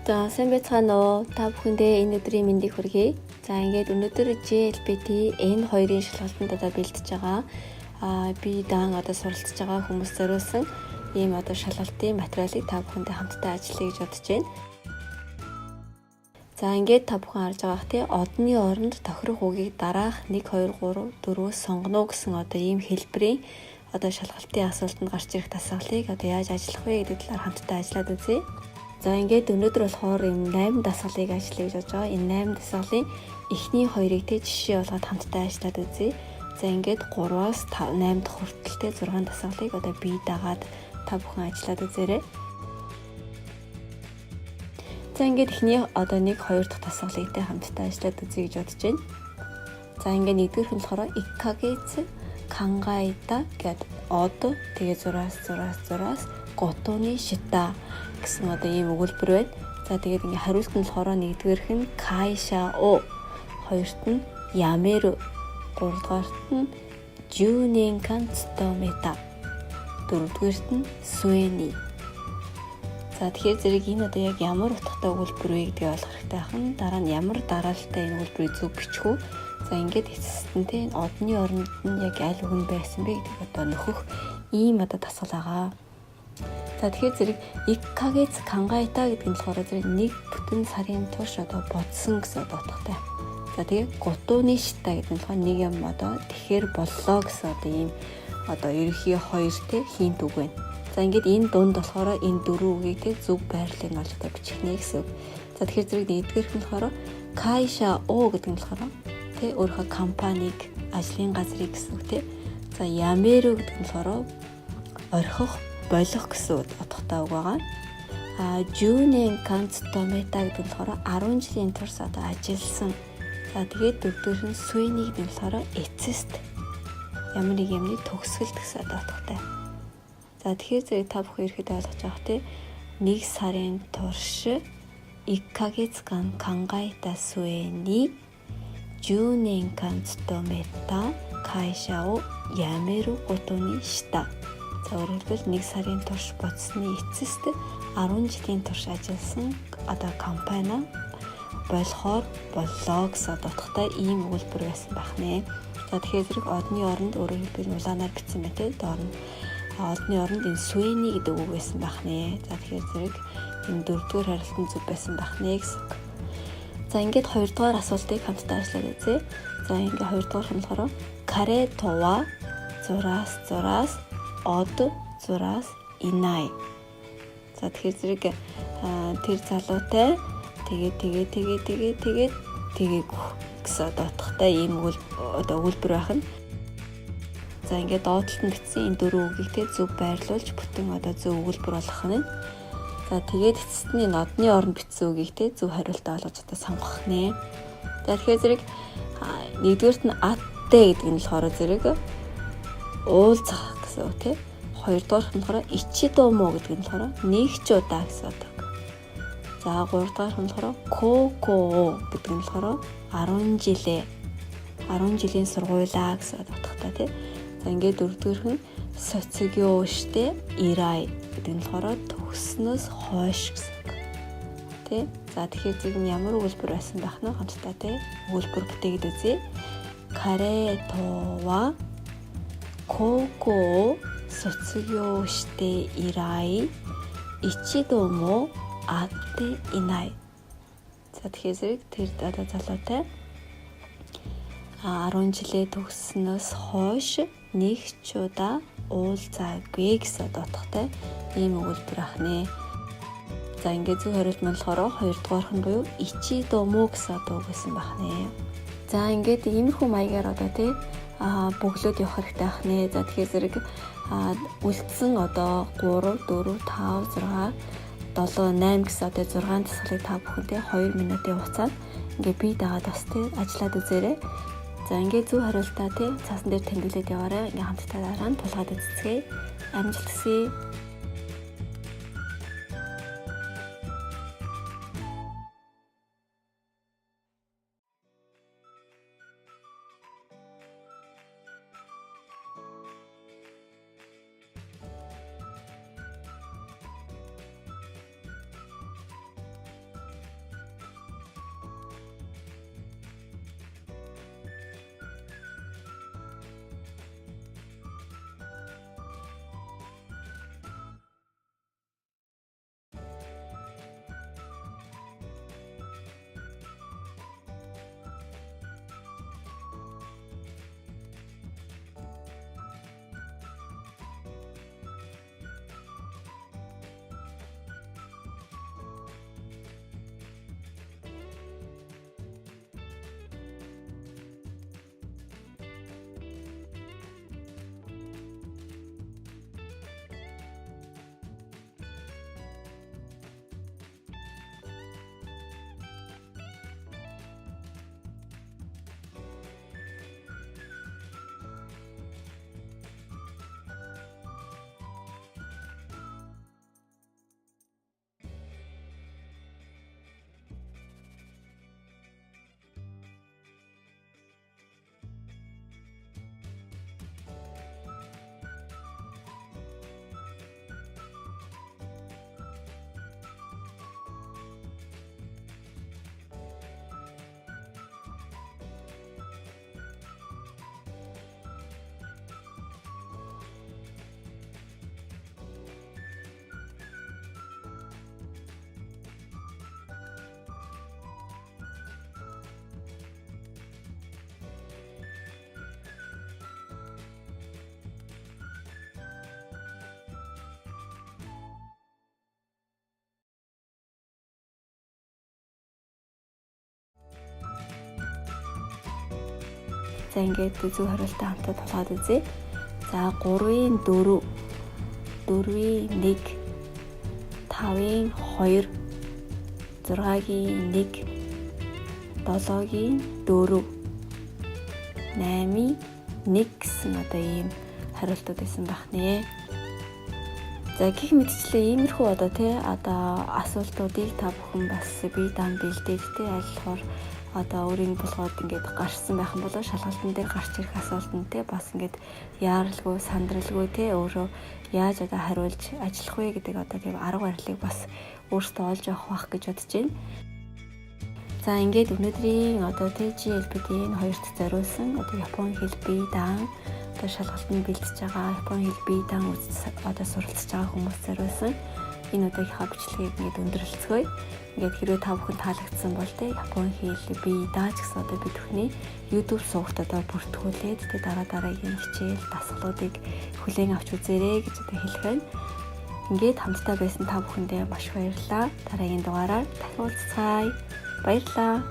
За сайн байцгаана уу? Та бүхэндээ энэ өдрийн мэндийг хүргэе. За ингээд өнөөдөр JLPT N2-ын шалгалтанд бэлдэж байгаа. Би даан суралцж байгаа хүмүүс зориулсан ийм шалгалтын материалыг та бүхэндээ хамтдаа ажиллая гэж бодож байна. За ингээд та бүхэн харж байгаа хэ одны оронд тохирох үгийг дараах 1 2 3 4-өөс сонгоно гэсэн ийм хэлбэрийн шалгалтын асуултанд гарч ирэх дасгалыг яаж ажиллах вэ гэдэг талаар хамтдаа ажиллаад үзье. За ингээд өнөөдөр болохоор ийм 8 дасгалыг ажиллая гэж бодож байгаа. Энэ 8 дасгалын эхний хоёрыг жишээ болгоод хамтдаа ажиллаад үзье. За ингээд 3-аас 8 дахь хүртэлтэй 6 дасгалыг бие дагаад та бүхэн ажиллаад үзээрэй. За ингээд эхний 1 2 дахь дасгалыг хамтдаа ажиллаад үзье гэж бодож байна. За ингээд нэгдүгээрх нь болохоор иккагэц кангаита гэдэг тэгээ 6-6-6-6 готоны шита гэсэн ийм өгүүлбэр байна. За тэгээд ингээ хариулт нь болохоор нэгдүгээрх нь кайша о, хоёрт нь ямеру, гуравдугаарт нь жүүненкан цутомета, дөрөвдүгээрт нь суэни. За тэгэхээр зэрэг энэ яг ямар утгатай өгүүлбэр вэ гэдгийг ойлгох хэрэгтэй байна. Дараа нь ямар дараалалтай энэ өгүүлбэрийг зөв бичих үү? За ингээд эцэстэнтэй одны оронд нь яг аль үг нь байсан бэ гэдгийг нөхөх ийм дасгал байгаа. За тэгэхээр зэрэг иккагэц кангаита гэдэг нь болохоор зэрэг 1 бүтэн сарын турш бодсон гэсэн утгатай. За тэгээд готоны шита гэдэг нь болохоор нэг юм тэгэхээр боллоо гэсэн ийм ерөнхий хоёр хинт үг байна. За ингээд энэ дунд болохоор энэ дөрвөн үгийг зөв байрлалыг олж бичих нэ гэсэн үг. За тэгэхээр зэрэг нэгдүгээрх нь болохоор кайша о гэдэг нь болохоор өөрийнхөө компаниг, ажлын газрыг гэсэн үг тий. За ямеру гэдэг нь болохоор орхих, болох гэсэн утгатай үг байгаа. Жүүненкан цутомета гэдэг нь болохоор 10 жилийн турш ажилласан. За тэгээд дөрөвдүгээр нь суэни гэдэг нь болохоор эцэст ямар нэг юмны төгсгөлт гэсэн утгатай. За тэгэхээр зэрэг та бүхэн ихэд ойлгож байгаа тий. 1 сарын турш иккагэц кангаита суэни жүүненкан цутомета кайша о ямеру готони шита. За өөрөлдвөл 1 сарын турш бодсны эцэст 10 жилийн турш ажилласан компани болохоор боллоо гэсэн утгатай ийм өгүүлбэр байсан байх нэ. За тэгэхээр зэрэг одны оронд өөрөөр хэлбэл улаанаар бичсэн мэт доор нь одны оронд энэ суэни гэдэг үг байсан байх нэ. За тэгэхээр зэрэг энэ дөрөвдүгээр харилцан зөв байсан байх нэ гэсэн. За ингээд хоёрдугаар асуултыг хамтдаа ажиллаад үзье. За ингээд хоёрдугаар нь болохоор каретова зураас од зураас инай. За тэгэхээр зэрэг тэр залуутай тэгээд гэсэн утгатай ийм өгүүлбэр байх нь. За ингээд доотлолт нь бичсэн энэ дөрвөн үгийг зөв байрлуулж бүтэн зөв өгүүлбэр болгох нь. За тэгээд эцэст нь одны оронд бичсэн үгийг зөв хариултаа олгож сонгох нэ. За тэгэхээр зэрэг нэгдүгээрт нь атте гэдэг нь болохоор зэрэг уулзах гэсэн үг тий. Хоёрдугаарт нь болохоор ичидомо гэдэг нь болохоор нэг ч удаа гэсэн үг. За гуравдугаарт нь болохоор коко гэдэг нь болохоор 10 жилийн сургуулаа гэсэн утгатай тий. За ингээд дөрөвдүгээрх нь соцгио штэ ирай гэдэг нь болохоор төгснөөс хойш гэсэн үг. Тэ? За тэгэхээр зэрэг ямар өгүүлбэр байсан байх нь хамтдаа тий. Өгүүлбэр бүтээгээд үзье. Каретова коко соцгио штэ ирай ичидомо атте инай. За тэгэхээр зэрэг тэр залуутай 10 жилээ төгснөөс хойш нэг ч удаа уулзаагүй гэсэн утгатай ийм өгүүлбэр ахнэ. За ингээд зөв хариулт нь болохоор хоёрдугаарх нь буюу ичидомо гэсэн үг гэсэн бахнэ. За ингээд иймэрхүү маягаар тий бөглөөд явах хэрэгтэй ахнэ. За тэгэхээр зэрэг үлдсэн 3 4 5 6 7 8 гэсэн 6 дасгалыг та бүхэндээ 2 минутын хугацаанд ингээд бие дагаад бас ажиллаад үзээрэй. За ингээд зөв хариултаа цаасан дээр тэмдэглээд яваарай. Ингээд хамтдаа дараа нь тулгаад үзцгээе. Амжилт хүсье. За ингээд зөв хариултаа хамтаа тулгаад үзье. За 3-ийн 4, 4-ийн 1, 5-ийн 2, 6-гийн 1, 7-гийн 4, 8-ийн 1 гэсэн одоо ийм хариултууд байсан байх нэ. За гэх мэтчлээ иймэрхүү одоо тий одоо асуултуудыг та бүхэн бас бие даан бэлдээд тий аль болохоор одоо өөрийн болгоод ингээд гарсан байх юм бол шалгалтын дээр гарч ирэх асуултанд тий бас ингээд яаралгүй сандралгүй тий өөрөө яаж одоо хариулж ажиллах вэ гэдэг одоо тийм арга барилыг бас өөртөө олж авах байх гэж бодож байна. За ингээд өнөөдрийн одоо тий GLPD-ийн 2-т зориулсан одоо Японы хэл бие даан одоо шалгалтанд бэлдэж байгаа Японы хэл бие даан одоо суралцж байгаа хүмүүс зориулсан энэ удаагийнхаа бичлэгийг ингээд өндөрлөцгөөе. Ингээд хэрвээ та бүхэн таалагдсан бол тэ Японы хэл бие даач гэсэн одоо бид бүхний YouTube сувагт одоо бүртгүүлээд тэ дараагийн хичээл дасгалуудыг хүлээн авч үзээрэй гэж одоо хэлэх байна. Ингээд хамтдаа байсан та бүхэндээ маш баярлалаа. Дараагийн дугаараар дахин уулзцаая. Баярлалаа.